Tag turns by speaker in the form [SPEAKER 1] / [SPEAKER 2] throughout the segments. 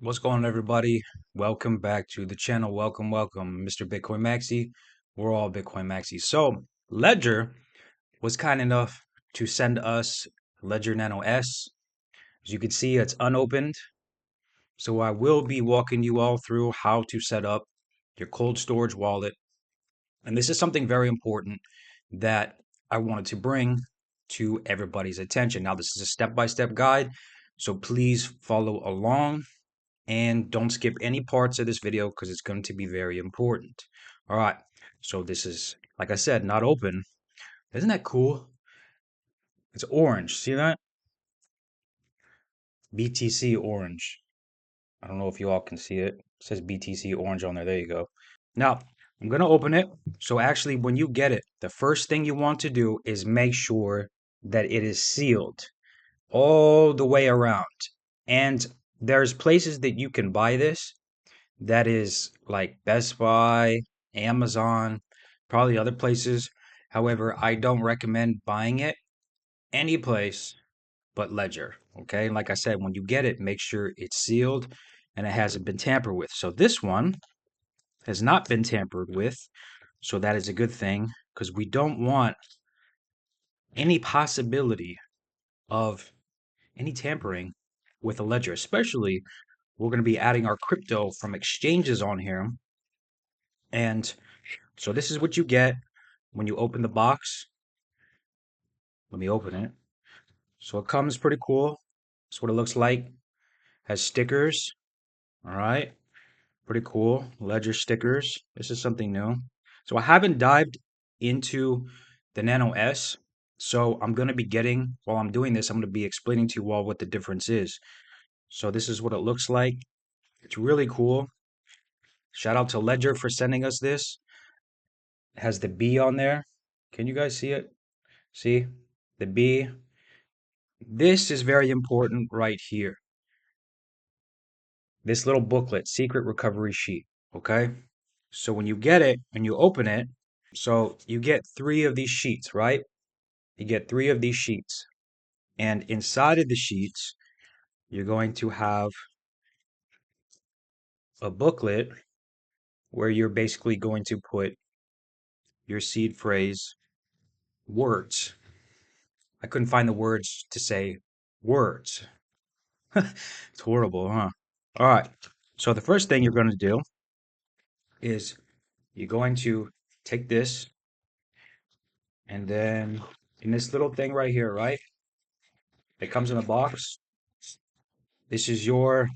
[SPEAKER 1] What's going on, everybody? Welcome back to the channel. Welcome, Mr. Bitcoin Maxi. We're all Bitcoin Maxi. So, Ledger was kind enough to send us Ledger Nano S. As you can see, it's unopened. So, I will be walking you all through how to set up your cold storage wallet. And this is something very important that I wanted to bring to everybody's attention. Now, this is a step-by-step guide, so please follow along and don't skip any parts of this video because it's going to be very important. All right, so this is, like I said, not open. Isn't that cool? It's orange. See that? BTC orange. I don't know if you all can see it. It says BTC orange on there. There you go. Now, I'm going to open it. So actually, when you get it, the first thing you want to do is make sure that it is sealed all the way around. And there's places that you can buy this. That is like Best Buy, Amazon, probably other places. However, I don't recommend buying it any place but Ledger. Okay. Like I said, when you get it, make sure it's sealed and it hasn't been tampered with. So this one has not been tampered with. So that is a good thing because we don't want any possibility of any tampering with a ledger, especially we're going to be adding our crypto from exchanges on here. And so this is what you get when you open the box. Let me open it. So it comes pretty cool. That's what it looks like. Has stickers. All right. Pretty cool. Ledger stickers. This is something new. So I haven't dived into the Nano S. So I'm going to be getting, while I'm doing this, I'm going to be explaining to you all what the difference is. So this is what it looks like. It's really cool. Shout out to Ledger for sending us this. It has the B on there. Can you guys see it? See? The B. This is very important right here. This little booklet, secret recovery sheet. Okay. So when you get it and you open it, so you get 3 of these sheets, right? You get 3 of these sheets. And inside of the sheets, you're going to have a booklet where you're basically going to put your seed phrase words. I couldn't find the words to say words. It's horrible, huh? All right. So the first thing you're going to do is you're going to take this and then in this little thing right here, right? It comes in a box. This is your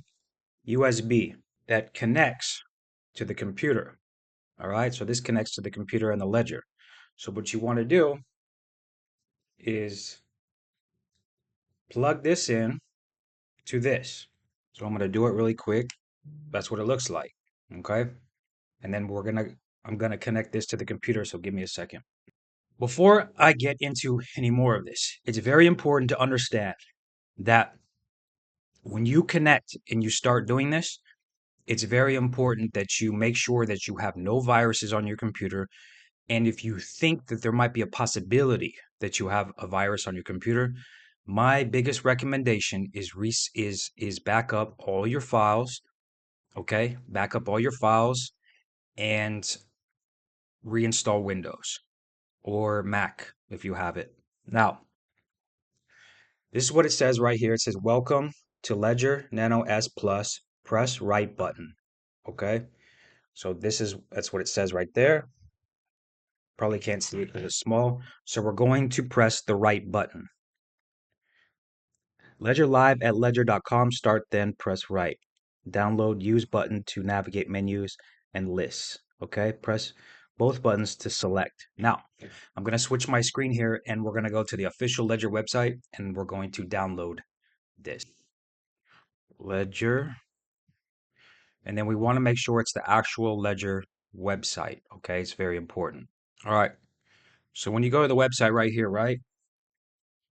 [SPEAKER 1] USB that connects to the computer. All right. So this connects to the computer and the ledger. So what you want to do is plug this in to this. So I'm going to do it really quick. That's what it looks like. Okay. And then I'm going to connect this to the computer. So give me a second. Before I get into any more of this, it's very important to understand that when you connect and you start doing this, it's very important that you make sure that you have no viruses on your computer. And if you think that there might be a possibility that you have a virus on your computer, my biggest recommendation is back up all your files, okay? Back up all your files and reinstall Windows or Mac if you have it. Now, this is what it says right here. It says, "Welcome to Ledger Nano S Plus. Press right button." Okay. So that's what it says right there. Probably can't see it because it's small. So we're going to press the right button. Ledger Live at ledger.com. Start, then press right. Download use button to navigate menus and lists. Okay. Press both buttons to select. Now, I'm going to switch my screen here and we're going to go to the official Ledger website and we're going to download this. Ledger. And then we want to make sure it's the actual Ledger website. Okay, it's very important. All right. So when you go to the website right here, right,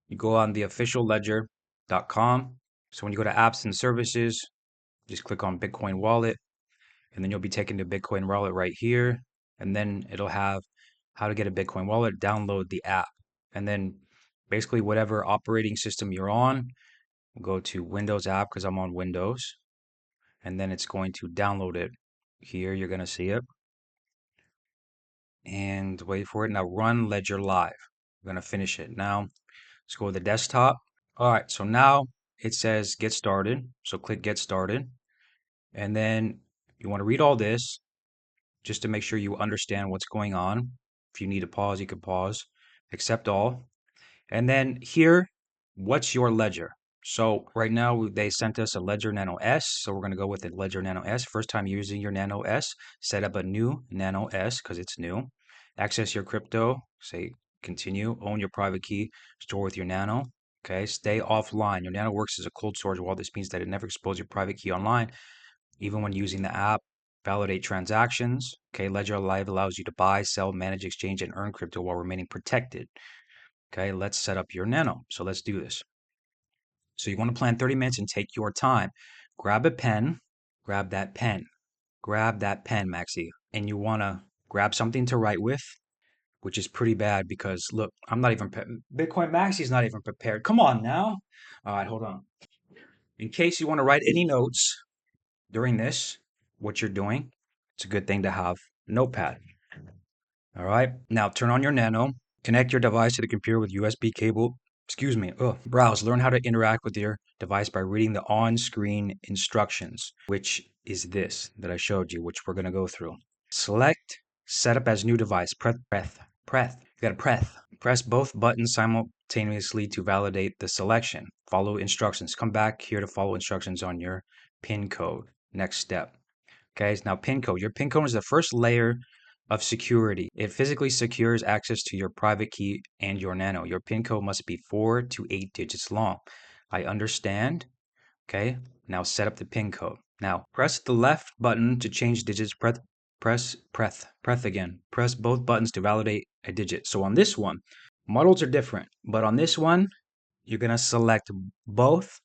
[SPEAKER 1] you go on the official ledger.com. So when you go to apps and services, just click on Bitcoin wallet, and then you'll be taken to Bitcoin wallet right here. And then it'll have how to get a Bitcoin wallet, download the app. And then basically whatever operating system you're on, go to Windows app because I'm on Windows. and then it's going to download it. Here, you're going to see it. And wait for it. Now run Ledger Live. I'm going to finish it. Now, let's go to the desktop. All right, so now it says get started. So click get started. And then you want to read all this just to make sure you understand what's going on. If you need to pause, you can pause. Accept all. And then here, what's your ledger? So right now they sent us a Ledger Nano S, so we're going to go with the Ledger Nano S. First time using your Nano S, set up a new Nano S because it's new. Access your crypto, say continue, own your private key, store with your Nano. Okay, stay offline. Your Nano works as a cold storage wallet. This means that it never exposes your private key online, even when using the app. Validate transactions. Okay, Ledger Live allows you to buy, sell, manage, exchange, and earn crypto while remaining protected. Okay, let's set up your Nano. So let's do this. So you want to plan 30 minutes and take your time. Grab a pen, grab that pen, grab that pen, Maxi. And you want to grab something to write with, which is pretty bad because look, I'm not even, Bitcoin Maxi's not even prepared. Come on now. All right, hold on. In case you want to write any notes during this, what you're doing, it's a good thing to have a notepad. All right, now turn on your Nano, connect your device to the computer with USB cable. Excuse me. Browse. Learn how to interact with your device by reading the on-screen instructions, which is this that I showed you, which we're going to go through. Select Setup as new device. Press. You got to press. Press both buttons simultaneously to validate the selection. Follow instructions. Come back here to follow instructions on your PIN code. Next step. Okay, now PIN code. Your PIN code is the first layer of security. It physically secures access to your private key and your Nano. Your PIN code must be 4 to 8 digits long. I understand. Okay, now set up the PIN code. Now press the left button to change digits. Press again. Press both buttons to validate a digit. So on this one, models are different, but on this one, you're gonna select both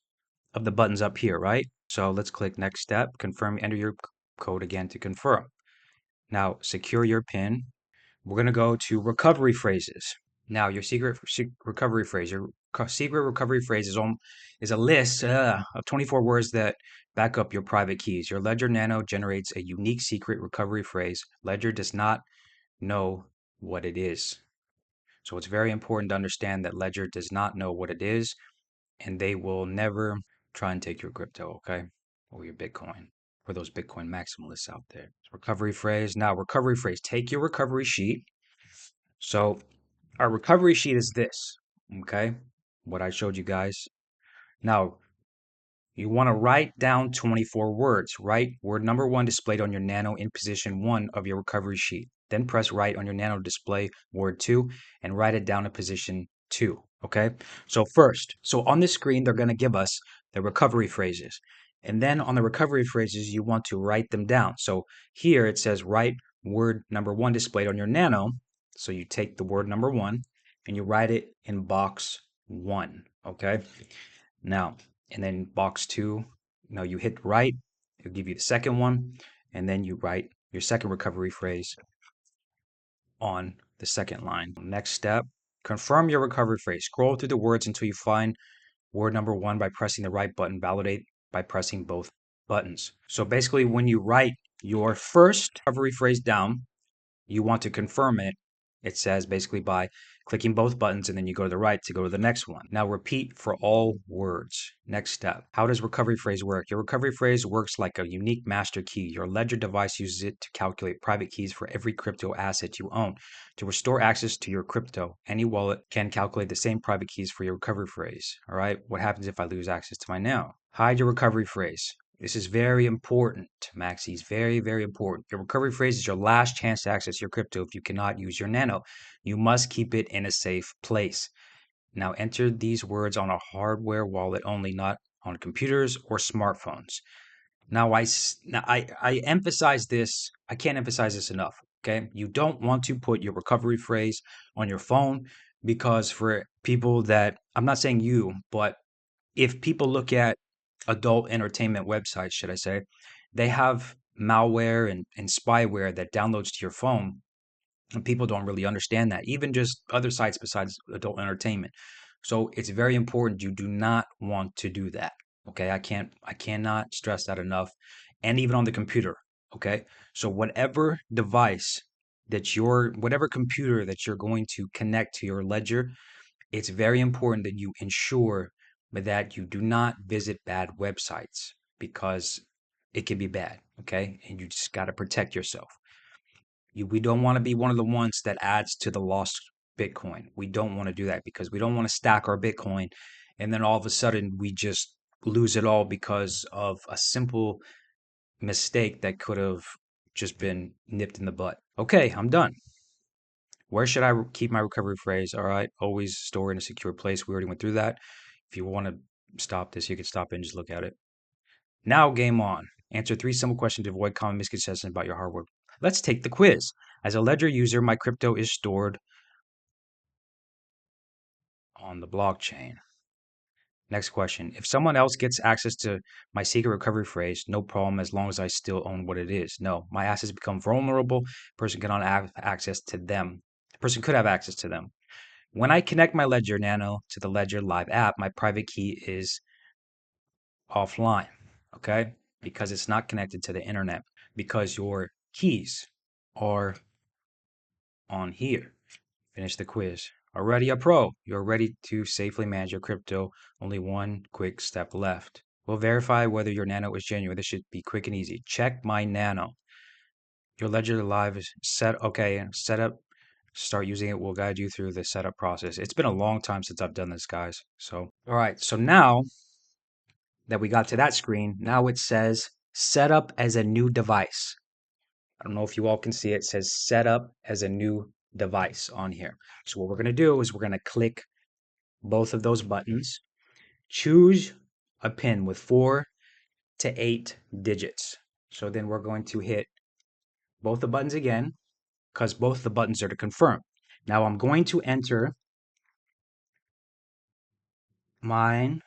[SPEAKER 1] of the buttons up here, right? So let's click next step, confirm, enter your code again to confirm. Now secure your PIN. We're going to go to recovery phrases. Now your secret recovery phrase, your secret recovery phrase is a list of 24 words that back up your private keys. Your Ledger Nano generates a unique secret recovery phrase. Ledger does not know what it is. So it's very important to understand that Ledger does not know what it is, and they will never try and take your crypto, okay? Or your Bitcoin, for those Bitcoin maximalists out there. Recovery phrase. Now, recovery phrase. Take your recovery sheet. So, our recovery sheet is this, okay? What I showed you guys. Now, you want to write down 24 words. Write word number 1 displayed on your Nano in position 1 of your recovery sheet. Then press write on your Nano to display word 2 and write it down in position 2. Okay, so first, on this screen, they're going to give us the recovery phrases. And then on the recovery phrases, you want to write them down. So here it says write word number 1 displayed on your Nano. So you take the word number 1 and you write it in box 1. Okay, now, and then box 2, you hit write, it'll give you the second one, and then you write your second recovery phrase on the second line. Next step, confirm your recovery phrase. Scroll through the words until you find word number 1 by pressing the right button. Validate by pressing both buttons. So basically, when you write your first recovery phrase down, you want to confirm it. It says basically by clicking both buttons and then you go to the right to go to the next one. Now repeat for all words. Next step. How does recovery phrase work? Your recovery phrase works like a unique master key. Your Ledger device uses it to calculate private keys for every crypto asset you own. To restore access to your crypto, any wallet can calculate the same private keys for your recovery phrase. All right, what happens if I lose access to my Nano? Hide your recovery phrase. This is very important, Maxi. It's very, very important. Your recovery phrase is your last chance to access your crypto if you cannot use your Nano. You must keep it in a safe place. Now enter these words on a hardware wallet only, not on computers or smartphones. Now I emphasize this. I can't emphasize this enough. Okay, you don't want to put your recovery phrase on your phone because for people that I'm not saying you, but if people look at adult entertainment websites, should I say, they have malware and spyware that downloads to your phone. And people don't really understand that, even just other sites besides adult entertainment. So it's very important. You do not want to do that. Okay, I cannot stress that enough. and even on the computer. Okay. So whatever device whatever computer that you're going to connect to your ledger, it's very important that you ensure that you do not visit bad websites because it can be bad. Okay. And you just got to protect yourself. We don't want to be one of the ones that adds to the lost Bitcoin. We don't want to do that because we don't want to stack our Bitcoin and then all of a sudden we just lose it all because of a simple mistake that could have just been nipped in the butt. Okay, I'm done. Where should I keep my recovery phrase? All right, always store in a secure place. We already went through that. If you want to stop this, you can stop it and just look at it. Now, game on. Answer 3 simple questions to avoid common misconceptions about your hardware. Let's take the quiz. As a Ledger user, my crypto is stored on the blockchain. Next question. If someone else gets access to my secret recovery phrase, no problem as long as I still own what it is. No, my assets become vulnerable. Person cannot have access to them. The person could have access to them. When I connect my Ledger Nano to the Ledger Live app, my private key is offline, okay? Because it's not connected to the internet, because your keys are on here. Finish the quiz. Already a pro. You're ready to safely manage your crypto. Only one quick step left. We'll verify whether your Nano is genuine. This should be quick and easy. Check my Nano. Your Ledger Live is set. Okay, set up. Start using it. We'll guide you through the setup process. It's been a long time since I've done this, guys. So, all right. So now that we got to that screen, now it says set up as a new device. I don't know if you all can see it. It says set up as a new device on here. So what we're going to do is we're going to click both of those buttons, choose a pin with 4 to 8 digits. So then we're going to hit both the buttons again because both the buttons are to confirm. Now I'm going to enter mine,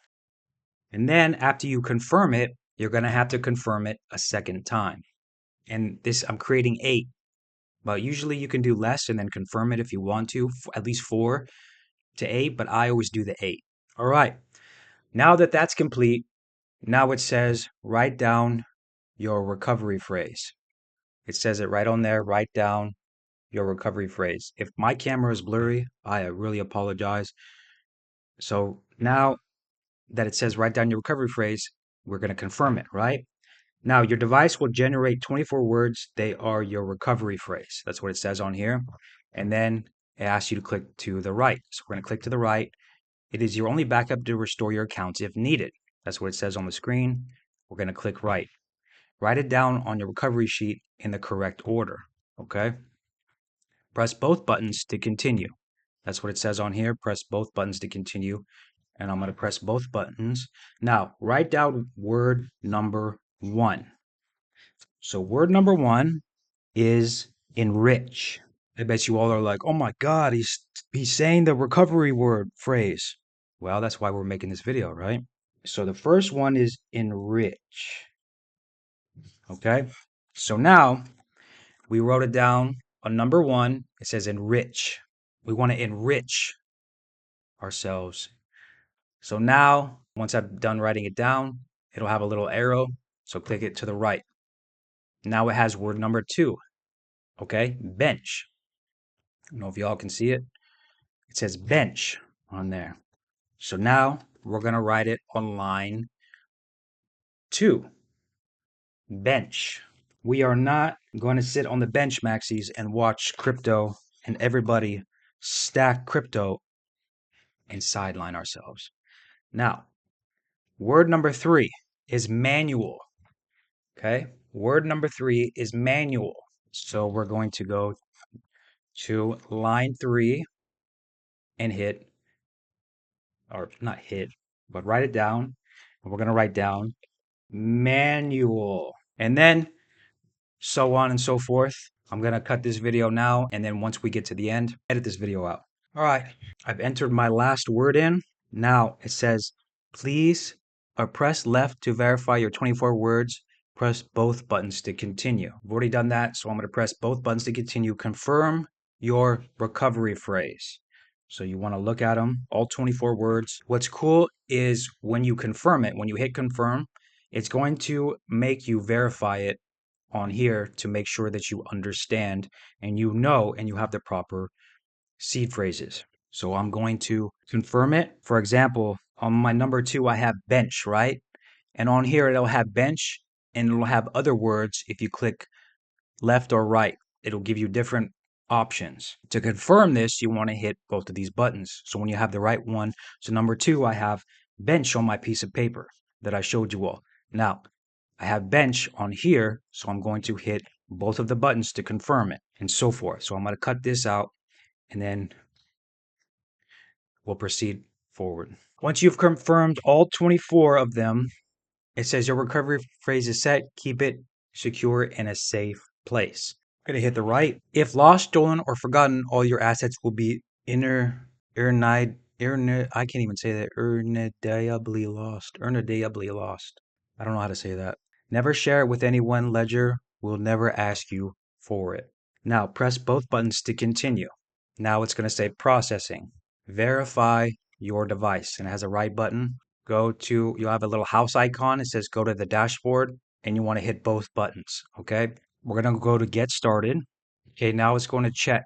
[SPEAKER 1] and then after you confirm it, you're going to have to confirm it a second time. And this, I'm creating 8, but usually you can do less and then confirm it if you want to, at least 4 to 8, but I always do the 8. All right. Now that that's complete, now it says write down your recovery phrase. It says it right on there, write down your recovery phrase. If my camera is blurry, I really apologize. So now that it says write down your recovery phrase, we're going to confirm it, right? Now your device will generate 24 words. They are your recovery phrase. That's what it says on here. And then it asks you to click to the right. So we're going to click to the right. It is your only backup to restore your accounts if needed. That's what it says on the screen. We're going to click right. Write it down on your recovery sheet in the correct order. Okay? Press both buttons to continue. That's what it says on here. Press both buttons to continue. And I'm going to press both buttons. Now, write down word number 1. So word number 1 is enrich. I bet you all are like, oh my God, he's saying the recovery word phrase. Well, that's why we're making this video, right? So the first one is enrich. Okay. So now we wrote it down on number 1. It says enrich. We want to enrich ourselves. So now, once I've done writing it down, it'll have a little arrow. So click it to the right. Now it has word number 2. Okay. Bench. I don't know if y'all can see it. It says bench on there. So now we're going to write it on line 2. Bench. We are not going to sit on the bench, Maxis, and watch crypto and everybody stack crypto and sideline ourselves. Now, word number 3 is manual. Okay? Word number 3 is manual. So we're going to go to line 3 and hit, or not hit, but write it down. And we're going to write down manual. And then so on and so forth. I'm going to cut this video now, and then once we get to the end, edit this video out. All right, I've entered my last word in. Now it says, please press left to verify your 24 words. Press both buttons to continue. I've already done that, so I'm going to press both buttons to continue. Confirm your recovery phrase. So you want to look at them, all 24 words. What's cool is when you confirm it, when you hit confirm, It's going to make you verify it on here to make sure that you understand and you know and you have the proper seed phrases. So I'm going to confirm it. For example, on my number 2, I have bench, right? And on here, it'll have bench and it'll have other words. If you click left or right, it'll give you different options. To confirm this, you want to hit both of these buttons. So when you have the right one, so number 2, I have bench on my piece of paper that I showed you all. Now, I have bench on here, so I'm going to hit both of the buttons to confirm it and so forth. So I'm going to cut this out and then we'll proceed forward. Once you've confirmed all 24 of them, it says your recovery phrase is set. Keep it secure in a safe place. I'm going to hit the right. If lost, stolen, or forgotten, all your assets will be I can't even say that. Irremediably lost. Irremediably lost. I don't know how to say that. Never share it with anyone. Ledger will never ask you for it. Now press both buttons to continue. Now it's going to say processing. Verify your device, and it has a right button. You'll have a little house icon. It says go to the dashboard, and you want to hit both buttons. Okay. We're going to go to get started. Okay. Now it's going to check.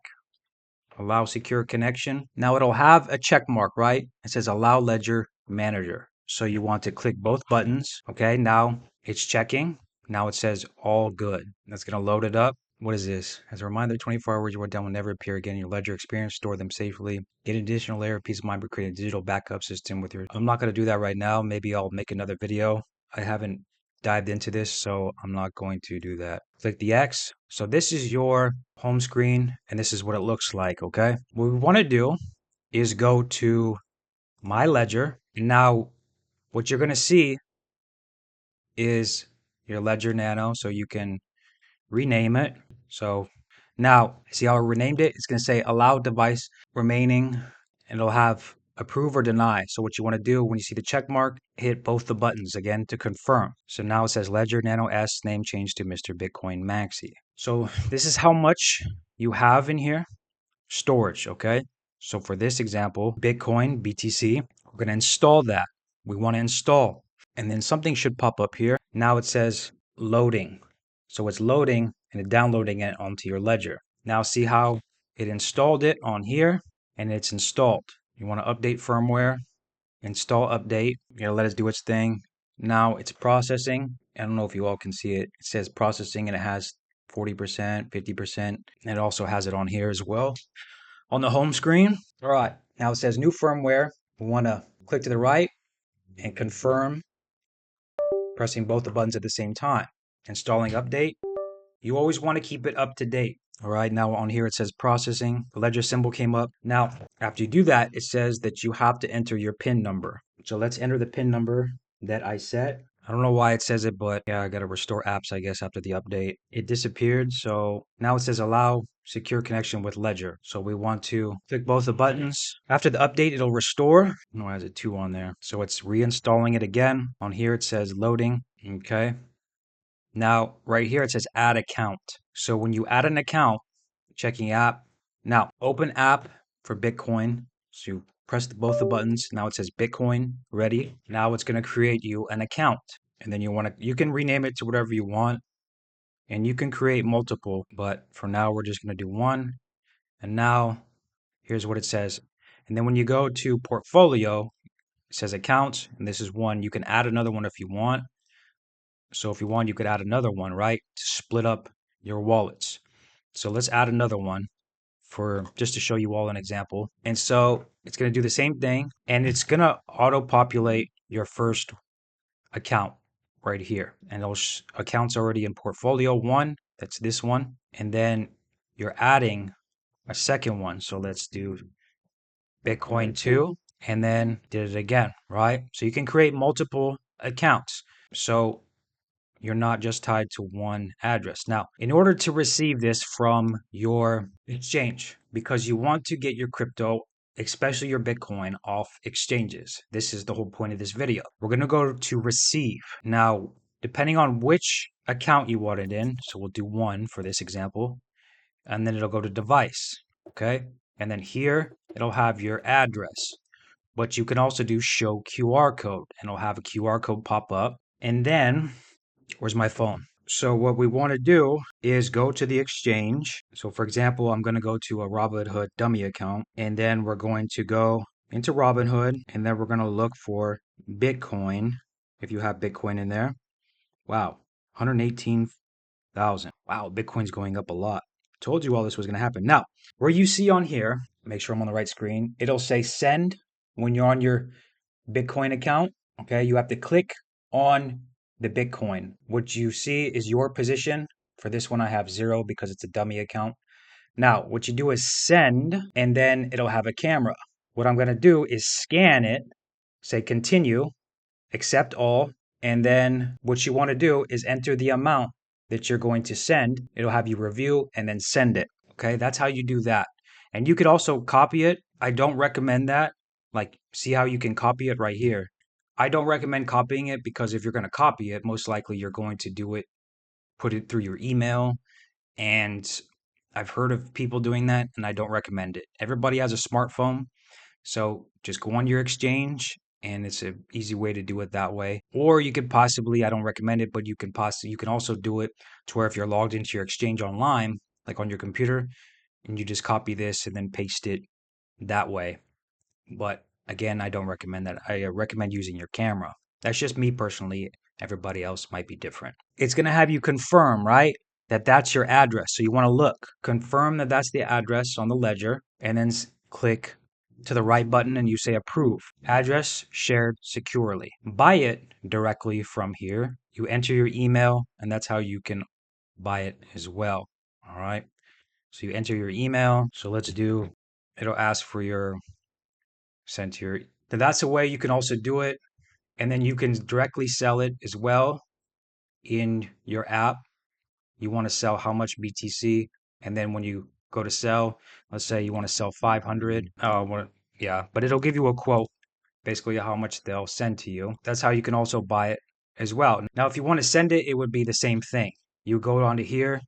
[SPEAKER 1] Allow secure connection. Now it'll have a check mark, right? It says allow ledger manager. So you want to click both buttons. Okay. Now it's checking. Now it says all good. That's going to load it up. What is this? As a reminder, 24 hours you were done will never appear again in your ledger experience. Store them safely. Get an additional layer of peace of mind by creating a digital backup system with your. I'm not going to do that right now. Maybe I'll make another video. I haven't dived into this, so I'm not going to do that. Click the X. So this is your home screen, and this is what it looks like, okay? What we want to do is go to My Ledger. And now what you're going to see is your Ledger Nano, so you can rename it. So now, see how I renamed it? It's going to say allow device remaining, and it'll have approve or deny. So what you want to do when you see the check mark, hit both the buttons again to confirm. So now it says Ledger Nano S, name change to Mr. Bitcoin Maxi. So this is how much you have in here. Storage, okay? So for this example, Bitcoin, BTC, we're going to install that. We want to install. And then something should pop up here. Now it says loading. So it's loading and it's downloading it onto your ledger. Now see how it installed it on here and it's installed. You want to update firmware, install update. You're gonna let it do its thing. Now it's processing. I don't know if you all can see it. It says processing and it has 40%, 50%. And it also has it on here as well. On the home screen. All right. Now it says new firmware. We want to click to the right and confirm, pressing both the buttons at the same time. Installing update. You always want to keep it up to date. All right, now on here it says processing. The ledger symbol came up. Now, after you do that, it says that you have to enter your PIN number. So let's enter the PIN number that I set. I don't know why it says it, but yeah, I got to restore apps, I guess, after the update. It disappeared, so now it says allow secure connection with Ledger. So we want to click both the buttons. After the update, it'll restore. No, it has a 2 on there. So it's reinstalling it again. On here it says loading. Okay. Now, right here, it says add account. So when you add an account, checking app. Now, open app for Bitcoin. So you press both the buttons. Now it says Bitcoin ready. Now it's going to create you an account. And then you can rename it to whatever you want. And you can create multiple, but for now, we're just going to do one. And now, here's what it says. And then when you go to portfolio, it says accounts, and this is one. You can add another one if you want. So if you want, you could add another one, right? To split up your wallets. So let's add another one for just to show you all an example. And so it's going to do the same thing, and it's going to auto populate your first account right here. And those accounts already in portfolio one, that's this one. And then you're adding a second one. So let's do Bitcoin 2 and then did it again, right? So you can create multiple accounts. So you're not just tied to one address. Now, in order to receive this from your exchange, because you want to get your crypto, especially your Bitcoin, off exchanges, this is the whole point of this video. We're going to go to receive. Now, depending on which account you want it in, so we'll do one for this example, and then it'll go to device, okay? And then here, it'll have your address. But you can also do show QR code, and it'll have a QR code pop up. And then, where's my phone? So what we want to do is go to the exchange. So for example, I'm going to go to a Robinhood dummy account, and then we're going to go into Robinhood, and then we're going to look for Bitcoin. If you have Bitcoin in there, wow, 118,000. Wow, Bitcoin's going up a lot. Told you all this was going to happen. Now, where you see on here, make sure I'm on the right screen, it'll say send when you're on your Bitcoin account. Okay, you have to click on the Bitcoin. What you see is your position. For this one, I have 0 because it's a dummy account. Now, what you do is send, and then it'll have a camera. What I'm going to do is scan it, say continue, accept all, and then what you want to do is enter the amount that you're going to send. It'll have you review and then send it. Okay, that's how you do that. And you could also copy it. I don't recommend that. Like, see how you can copy it right here. I don't recommend copying it because if you're going to copy it, most likely you're going to do it, put it through your email. And I've heard of people doing that, and I don't recommend it. Everybody has a smartphone. So just go on your exchange, and it's an easy way to do it that way. Or you could possibly, I don't recommend it, but you can also do it to where if you're logged into your exchange online, like on your computer, and you just copy this and then paste it that way. But again, I don't recommend that. I recommend using your camera. That's just me personally. Everybody else might be different. It's going to have you confirm, right? That that's your address. So you want to look, confirm that that's the address on the ledger, and then click to the right button and you say approve. Address shared securely. Buy it directly from here. You enter your email, and that's how you can buy it as well. All right. So you enter your email. So let's do, it'll ask for your sent to your, then that's a way you can also do it. And then you can directly sell it as well in your app. You want to sell how much BTC, and then when you go to sell, let's say you want to sell 500. Yeah, but it'll give you a quote, basically how much they'll send to you. That's how you can also buy it as well. Now, if you want to send it, it would be the same thing. You go onto here,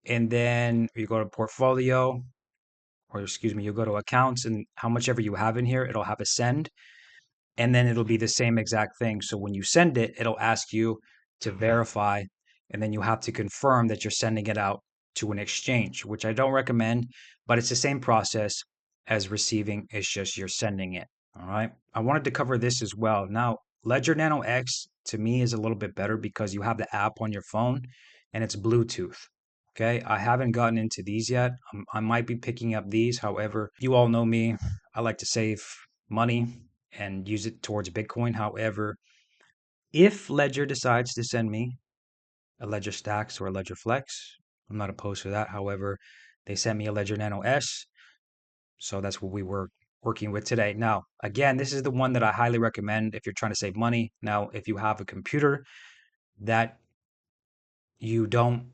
[SPEAKER 1] and then you go to portfolio, or excuse me, you go to accounts, and how much ever you have in here, it'll have a send. And then it'll be the same exact thing. So when you send it, it'll ask you to verify, and then you have to confirm that you're sending it out to an exchange, which I don't recommend, but it's the same process as receiving. It's just you're sending it. All right. I wanted to cover this as well. Now, Ledger Nano X to me is a little bit better because you have the app on your phone and it's Bluetooth. Okay. I haven't gotten into these yet. I might be picking up these. However, you all know me. I like to save money and use it towards Bitcoin. However, if Ledger decides to send me a Ledger Stacks or a Ledger Flex, I'm not opposed to that. However, they sent me a Ledger Nano S, so that's what we were working with today. Now, again, this is the one that I highly recommend if you're trying to save money. Now, if you have a computer that you don't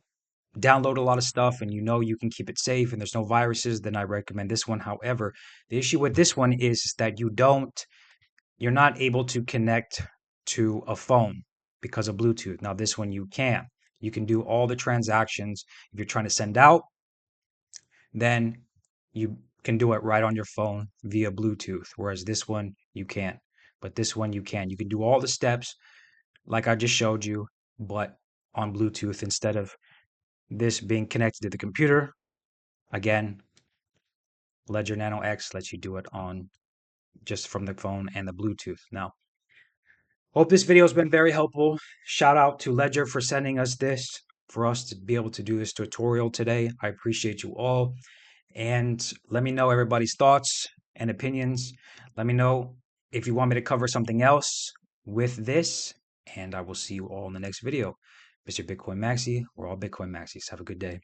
[SPEAKER 1] download a lot of stuff and you know you can keep it safe and there's no viruses, then I recommend this one. However, the issue with this one is that you're not able to connect to a phone because of Bluetooth. Now, this one you can. You can do all the transactions. If you're trying to send out, then you can do it right on your phone via Bluetooth, whereas this one you can't. But this one you can. You can do all the steps like I just showed you, but on Bluetooth instead of this being connected to the computer. Again, Ledger Nano X lets you do it on just from the phone and the Bluetooth. Now, hope this video has been very helpful. Shout out to Ledger for sending us this, for us to be able to do this tutorial today. I appreciate you all. And let me know everybody's thoughts and opinions. Let me know if you want me to cover something else with this. And I will see you all in the next video. Mr. Bitcoin Maxi, we're all Bitcoin Maxis. Have a good day.